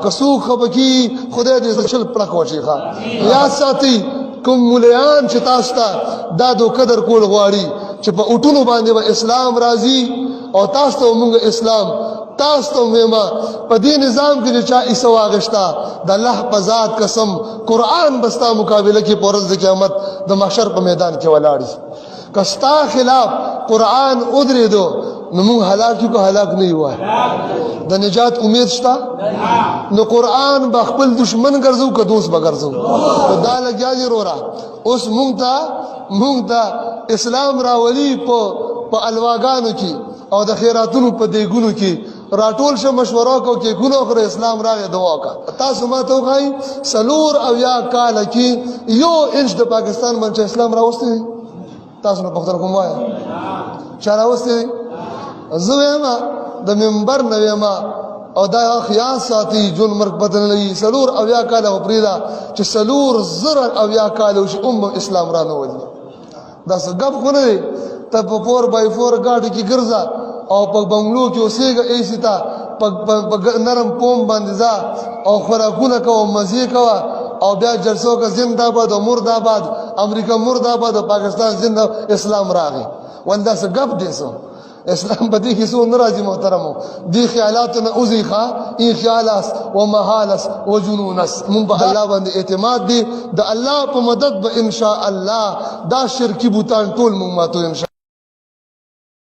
کسو خبکی خدای دې چل پړک وشي ښا یا ساتي کوم مليان چې تاسو ته دا دو قدر کول غواړي چې په اټونو باندې به اسلام راځي او تاسو ته موږ اسلام تاسو ته مېما په دې نظام کې چې چا ایسو واغښتا د الله په ذات قسم قرآن بستا مقابله کې پرز د قیامت د محشر په میدان کې ولاړ کستا خلاف قرآن ادری دو نو موږ هلاک کو هلاک نه یو د نجات امید شته نو قرآن به خپل دشمن ګرځو که دوست به ګرځو دا لګیا دي رورا اوس موږ ته اسلام راولي په الواګانو کې او د خیراتونو په دیګونو کې راټول شه مشوره کو کې ګونو خو اسلام راغی دعا کا تاسو ما ته وایي سلور او یا کال کې یو انچ د پاکستان باندې اسلام راوستي تاسو نه پختر کوم وایي چا راوستي زویما د منبر نویما او دا خیال ساتي جون مرګ بدل لې سلور او یا کال او پریدا چې سلور زر او یا کال او اسلام را نه ولي دا څه غب خو نه ته په 4x4 گاډي کې ګرځا او په بنگلو کې اوسېګا ایسي تا په نرم پوم باندې ځا او خوراکونه کوه مزه کوه او بیا جلسو کا زنده باد او مرداباد امریکا مرداباد او پاکستان زنده اسلام راغی ولدا څه غب دي سو اسلام بدی کی سو ناراضی محترمو دی خیالاتنا اوزیخا این خیالاس و محالس و جنونس من با الله باندې اعتماد دی د الله په مدد به ان شاء الله دا شرکی بوتان ټول مون ماتو ان شاء